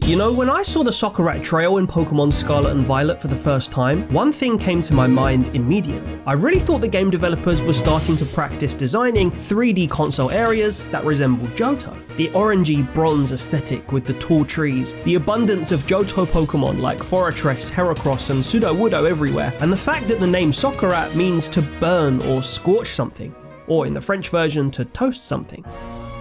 You know, when I saw the Soccer Trail in Pokémon Scarlet and Violet for the first time, one thing came to my mind immediately. I really thought the game developers were starting to practice designing 3D console areas that resembled Johto. The orangey bronze aesthetic with the tall trees, the abundance of Johto Pokémon like Forretress, Heracross and Sudowoodo everywhere, and the fact that the name Soccer means to burn or scorch something, or in the French version to toast something.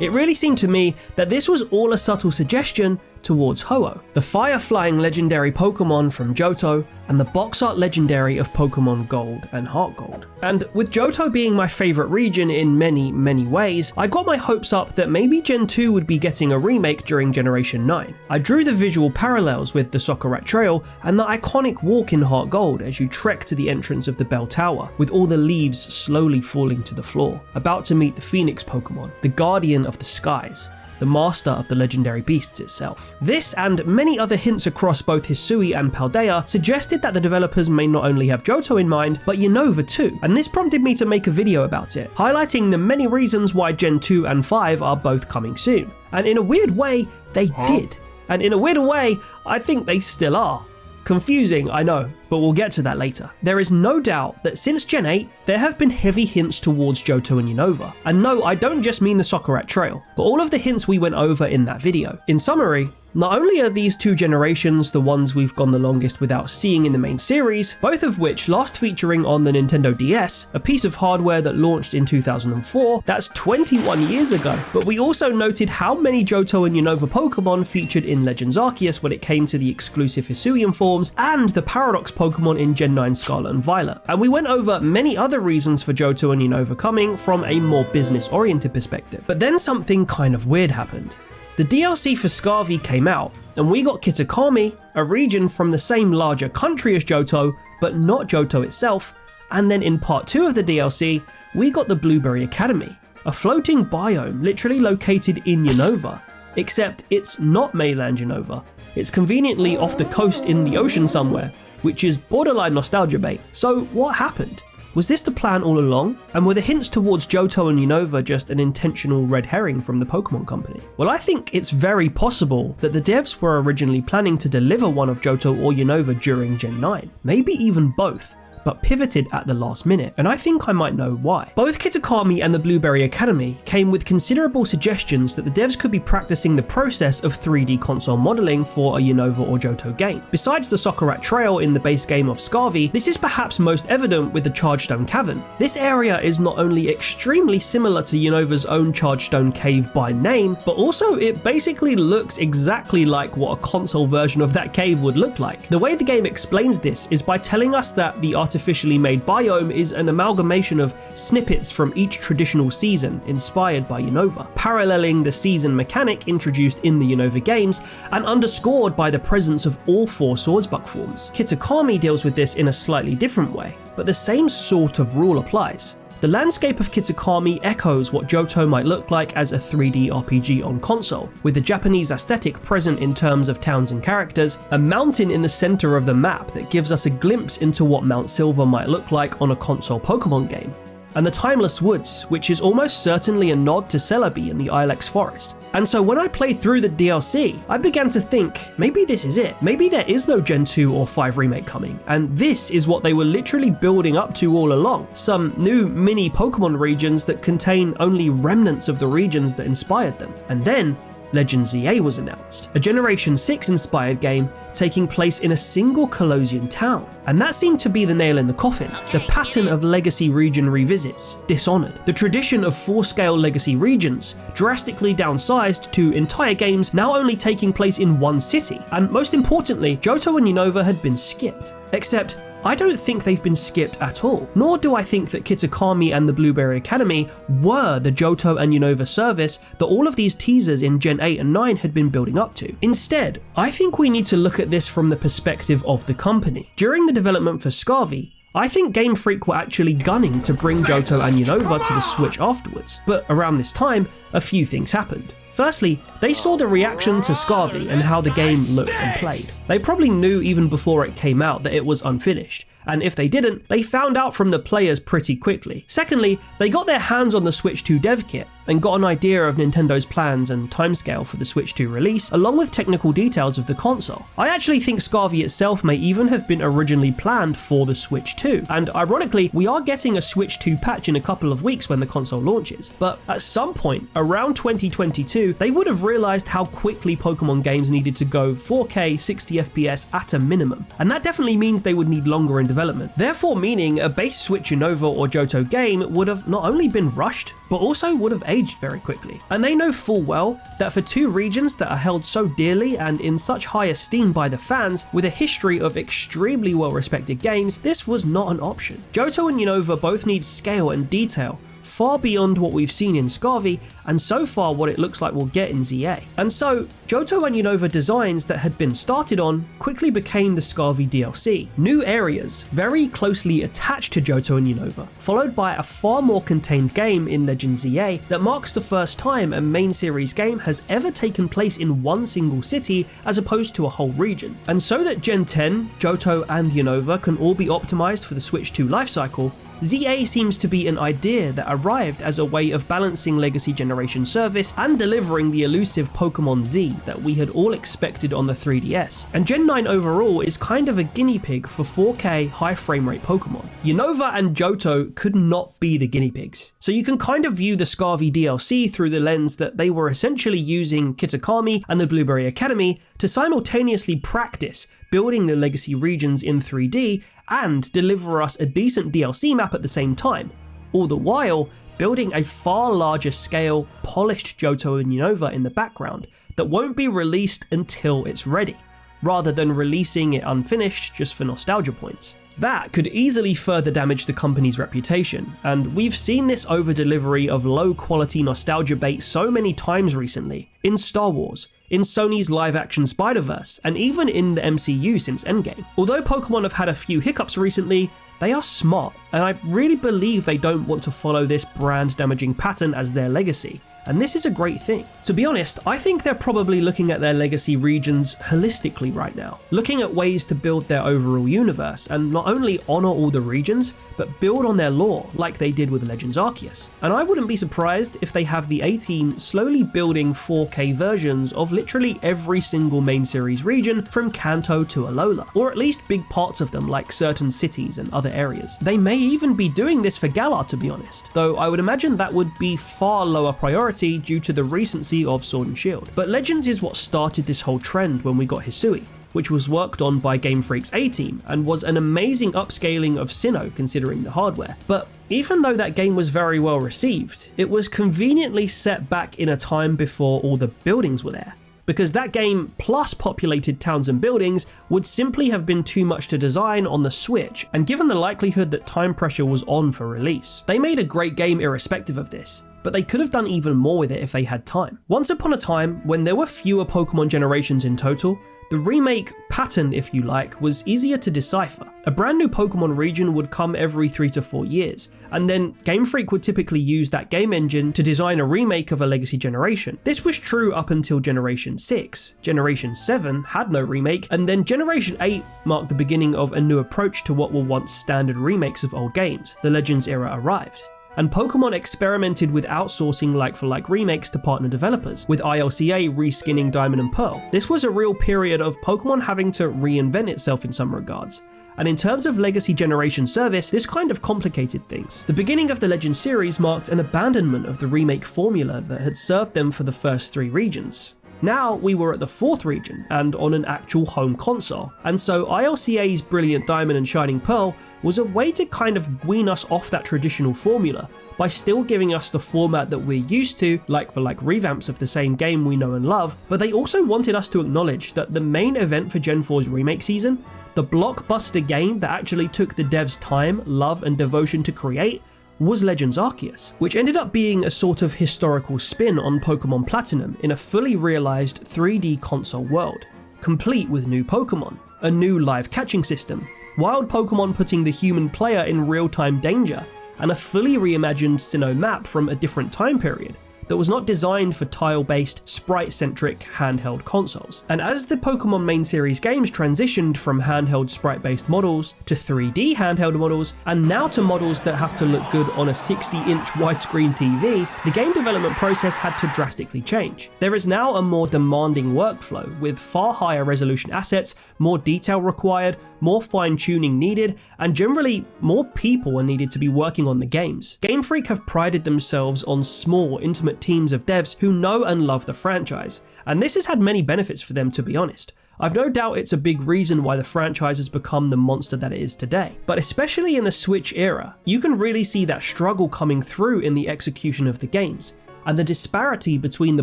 It really seemed to me that this was all a subtle suggestion towards Ho-Oh, the fire-flying legendary Pokemon from Johto and the box art legendary of Pokemon Gold and Heart Gold. And with Johto being my favourite region in many ways, I got my hopes up that maybe Gen 2 would be getting a remake during Generation 9. I drew the visual parallels with the Soccer Trail and the iconic walk in Heart Gold as you trek to the entrance of the Bell Tower, with all the leaves slowly falling to the floor, about to meet the Phoenix Pokemon, the Guardian of the Skies, the master of the legendary beasts itself. This and many other hints across both Hisui and Paldea suggested that the developers may not only have Johto in mind, but Unova too, and this prompted me to make a video about it, highlighting the many reasons why Gen 2 and 5 are both coming soon. And in a weird way, they did. And in a weird way, I think they still are. Confusing, I know, but we'll get to that later. There is no doubt that since Gen 8, there have been heavy hints towards Johto and Unova. And no, I don't just mean the Soccer Trail, but all of the hints we went over in that video. In summary, not only are these two generations the ones we've gone the longest without seeing in the main series, both of which last featuring on the Nintendo DS, a piece of hardware that launched in 2004, that's 21 years ago, but we also noted how many Johto and Unova Pokemon featured in Legends Arceus when it came to the exclusive Hisuian forms and the Paradox Pokemon in Gen 9 Scarlet and Violet. And we went over many other reasons for Johto and Unova coming from a more business-oriented perspective. But then something kind of weird happened. The DLC for Scarvy came out, and we got Kitakami, a region from the same larger country as Johto, but not Johto itself, and then in part 2 of the DLC, we got the Blueberry Academy, a floating biome literally located in Unova, except it's not mainland Unova, it's conveniently off the coast in the ocean somewhere, which is borderline nostalgia bait. So what happened? Was this the plan all along? And were the hints towards Johto and Unova just an intentional red herring from the Pokemon Company? Well, I think it's very possible that the devs were originally planning to deliver one of Johto or Unova during Gen 9, maybe even both, but pivoted at the last minute, and I think I might know why. Both Kitakami and the Blueberry Academy came with considerable suggestions that the devs could be practicing the process of 3D console modelling for a Unova or Johto game. Besides the Soccer Trail in the base game of Scarvy, this is perhaps most evident with the Chargestone Cavern. This area is not only extremely similar to Unova's own Chargestone Cave by name, but also it basically looks exactly like what a console version of that cave would look like. The way the game explains this is by telling us that the artificially made biome is an amalgamation of snippets from each traditional season inspired by Unova, paralleling the season mechanic introduced in the Unova games and underscored by the presence of all 4 Swordsbuck forms. Kitakami deals with this in a slightly different way, but the same sort of rule applies. The landscape of Kitakami echoes what Johto might look like as a 3D RPG on console, with the Japanese aesthetic present in terms of towns and characters, a mountain in the center of the map that gives us a glimpse into what Mount Silver might look like on a console Pokemon game, and the Timeless Woods, which is almost certainly a nod to Celebi in the Ilex Forest. And so when I played through the DLC, I began to think, maybe this is it. Maybe there is no Gen 2 or 5 remake coming, and this is what they were literally building up to all along. Some new mini Pokemon regions that contain only remnants of the regions that inspired them. And then Legends ZA was announced, a Generation 6 inspired game taking place in a single Colosian town. And that seemed to be the nail in the coffin. The pattern of legacy region revisits, Dishonored. The tradition of full-scale legacy regions, drastically downsized to entire games now only taking place in one city. And most importantly, Johto and Unova had been skipped. Except, I don't think they've been skipped at all, nor do I think that Kitakami and the Blueberry Academy were the Johto and Unova service that all of these teasers in Gen 8 and 9 had been building up to. Instead, I think we need to look at this from the perspective of the company. During the development for Scarvy, I think Game Freak were actually gunning to bring Johto and Unova to the Switch afterwards, but around this time, a few things happened. Firstly, They saw the reaction to Scarvy and how the game looked and played. They probably knew even before it came out that it was unfinished, and if they didn't, they found out from the players pretty quickly. Secondly, they got their hands on the Switch 2 dev kit and got an idea of Nintendo's plans and timescale for the Switch 2 release, along with technical details of the console. I actually think Scarvy itself may even have been originally planned for the Switch 2, and ironically, we are getting a Switch 2 patch in a couple of weeks when the console launches. But at some point, around 2022, they would have realized how quickly Pokemon games needed to go 4K 60 FPS at a minimum, and that definitely means they would need longer in development. Therefore meaning a base Switch Unova or Johto game would have not only been rushed, but also would have aged very quickly. And they know full well that for two regions that are held so dearly and in such high esteem by the fans, with a history of extremely well respected games, this was not an option. Johto and Unova both need scale and detail, far beyond what we've seen in Scarvy, and so far what it looks like we'll get in ZA. And so, Johto and Unova designs that had been started on quickly became the Scarvy DLC. New areas, very closely attached to Johto and Unova, followed by a far more contained game in Legend ZA that marks the first time a main series game has ever taken place in one single city as opposed to a whole region. And so that Gen 10, Johto and Unova can all be optimized for the Switch 2 lifecycle, ZA seems to be an idea that arrived as a way of balancing legacy generation service and delivering the elusive Pokemon Z that we had all expected on the 3DS. And Gen 9 overall is kind of a guinea pig for 4K high frame rate Pokemon. Unova and Johto could not be the guinea pigs. So you can kind of view the Scarvy DLC through the lens that they were essentially using Kitakami and the Blueberry Academy to simultaneously practice building the legacy regions in 3D and deliver us a decent DLC map at the same time, all the while building a far larger scale, polished Johto and Unova in the background that won't be released until it's ready, rather than releasing it unfinished just for nostalgia points. That could easily further damage the company's reputation, and we've seen this over-delivery of low-quality nostalgia bait so many times recently, in Star Wars, in Sony's live-action Spider-Verse, and even in the MCU since Endgame. Although Pokemon have had a few hiccups recently, they are smart, and I really believe they don't want to follow this brand-damaging pattern as their legacy. And this is a great thing. To be honest, I think they're probably looking at their legacy regions holistically right now, looking at ways to build their overall universe and not only honor all the regions, but build on their lore like they did with Legends Arceus. And I wouldn't be surprised if they have the A-Team slowly building 4K versions of literally every single main series region from Kanto to Alola, or at least big parts of them like certain cities and other areas. They may even be doing this for Galar, to be honest, though I would imagine that would be far lower priority due to the recency of Sword and Shield. But Legends is what started this whole trend when we got Hisui, which was worked on by Game Freak's A-Team and was an amazing upscaling of Sinnoh considering the hardware. But even though that game was very well received, it was conveniently set back in a time before all the buildings were there, because that game plus populated towns and buildings would simply have been too much to design on the Switch, and given the likelihood that time pressure was on for release. They made a great game irrespective of this, but they could have done even more with it if they had time. Once upon a time, when there were fewer Pokemon generations in total, the remake pattern, if you like, was easier to decipher. A brand new Pokemon region would come every 3 to 4 years, and then Game Freak would typically use that game engine to design a remake of a legacy generation. This was true up until Generation 6. Generation 7 had no remake, and then Generation 8 marked the beginning of a new approach to what were once standard remakes of old games. The Legends era arrived, and Pokemon experimented with outsourcing like-for-like remakes to partner developers, with ILCA reskinning Diamond and Pearl. This was a real period of Pokemon having to reinvent itself in some regards. And in terms of legacy generation service, this kind of complicated things. The beginning of the Legend series marked an abandonment of the remake formula that had served them for the first 3 regions. Now we were at the 4th region and on an actual home console, and so ILCA's Brilliant Diamond and Shining Pearl was a way to kind of wean us off that traditional formula by still giving us the format that we're used to, like for like revamps of the same game we know and love, but they also wanted us to acknowledge that the main event for Gen 4's remake season, the blockbuster game that actually took the devs' time, love and devotion to create, was Legends Arceus, which ended up being a sort of historical spin on Pokemon Platinum in a fully realised 3D console world, complete with new Pokemon, a new live catching system, wild Pokemon putting the human player in real-time danger, and a fully reimagined Sinnoh map from a different time period, that was not designed for tile-based, sprite-centric handheld consoles. And as the Pokémon main series games transitioned from handheld sprite-based models to 3D handheld models, and now to models that have to look good on a 60-inch widescreen TV, the game development process had to drastically change. There is now a more demanding workflow, with far higher resolution assets, more detail required, more fine-tuning needed, and generally more people are needed to be working on the games. Game Freak have prided themselves on small, intimate teams of devs who know and love the franchise, and this has had many benefits for them, to be honest. I've no doubt it's a big reason why the franchise has become the monster that it is today. But especially in the Switch era, you can really see that struggle coming through in the execution of the games, and the disparity between the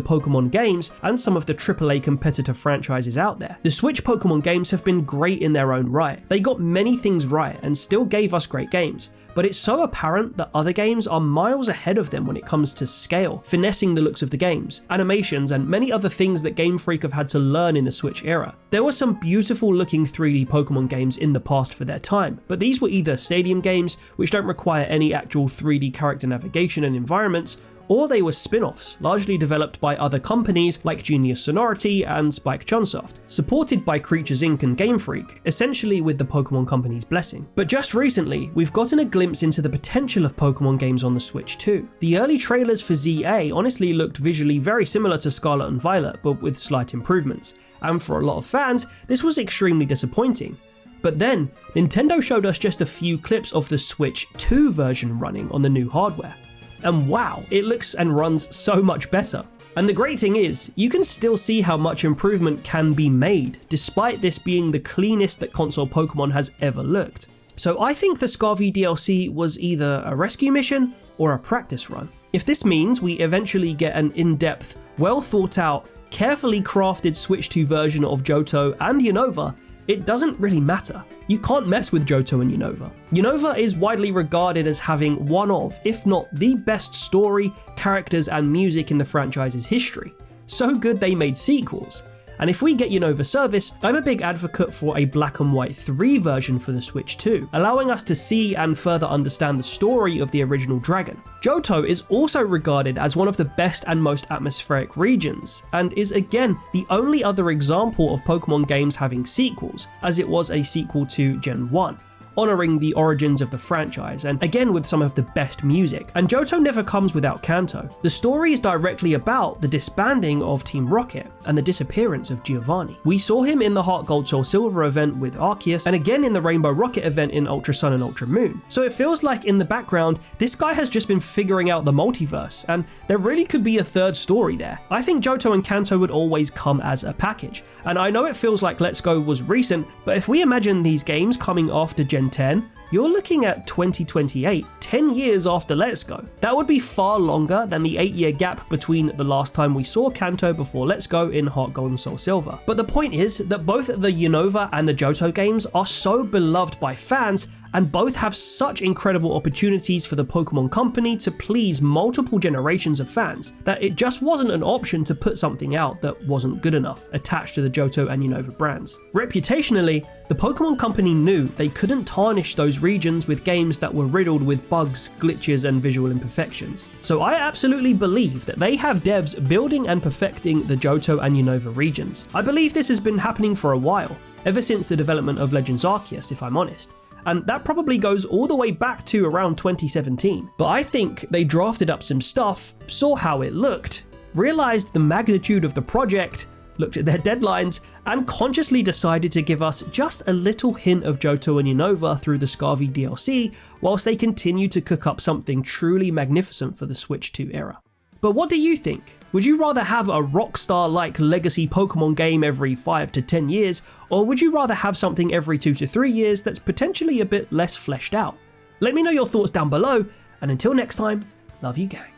Pokémon games and some of the AAA competitor franchises out there. The Switch Pokémon games have been great in their own right. They got many things right and still gave us great games, but it's so apparent that other games are miles ahead of them when it comes to scale, finessing the looks of the games, animations, and many other things that Game Freak have had to learn in the Switch era. There were some beautiful looking 3D Pokémon games in the past for their time, but these were either stadium games, which don't require any actual 3D character navigation and environments, or they were spin-offs, largely developed by other companies like Genius Sonority and Spike Chunsoft, supported by Creatures Inc. and Game Freak, essentially with the Pokémon company's blessing. But just recently, we've gotten a glimpse into the potential of Pokémon games on the Switch too. The early trailers for ZA honestly looked visually very similar to Scarlet and Violet, but with slight improvements, and for a lot of fans, this was extremely disappointing. But then, Nintendo showed us just a few clips of the Switch 2 version running on the new hardware. And wow, it looks and runs so much better. And the great thing is, you can still see how much improvement can be made, despite this being the cleanest that console Pokémon has ever looked. So I think the Scarvy DLC was either a rescue mission or a practice run. If this means we eventually get an in-depth, well thought out, carefully crafted Switch 2 version of Johto and Unova, it doesn't really matter. You can't mess with Johto and Unova. Unova is widely regarded as having one of, if not the best story, characters and music in the franchise's history. So good they made sequels. And if we get Unova service, I'm a big advocate for a Black and White 3 version for the Switch too, allowing us to see and further understand the story of the original dragon. Johto is also regarded as one of the best and most atmospheric regions, and is again the only other example of Pokémon games having sequels, as it was a sequel to Gen 1. Honouring the origins of the franchise, and again with some of the best music. And Johto never comes without Kanto. The story is directly about the disbanding of Team Rocket and the disappearance of Giovanni. We saw him in the Heart Gold Soul Silver event with Arceus, and again in the Rainbow Rocket event in Ultra Sun and Ultra Moon. So it feels like in the background, this guy has just been figuring out the multiverse, and there really could be a third story there. I think Johto and Kanto would always come as a package, and I know it feels like Let's Go was recent, but if we imagine these games coming after Gen 10, you're looking at 2028, 10 years after Let's Go. That would be far longer than the 8-year gap between the last time we saw Kanto before Let's Go in Heart Gold and Soul Silver. But the point is that both the Unova and the Johto games are so beloved by fans, and both have such incredible opportunities for the Pokémon company to please multiple generations of fans, that it just wasn't an option to put something out that wasn't good enough attached to the Johto and Unova brands. Reputationally, the Pokémon company knew they couldn't tarnish those regions with games that were riddled with bugs, glitches, and visual imperfections. So I absolutely believe that they have devs building and perfecting the Johto and Unova regions. I believe this has been happening for a while, ever since the development of Legends Arceus, if I'm honest. And that probably goes all the way back to around 2017. But I think they drafted up some stuff, saw how it looked, realized the magnitude of the project, looked at their deadlines, and consciously decided to give us just a little hint of Johto and Unova through the Scarvy DLC, whilst they continue to cook up something truly magnificent for the Switch 2 era. But what do you think? Would you rather have a Rockstar-like legacy Pokémon game every 5 to 10 years, or would you rather have something every 2 to 3 years that's potentially a bit less fleshed out? Let me know your thoughts down below, and until next time, love you gang.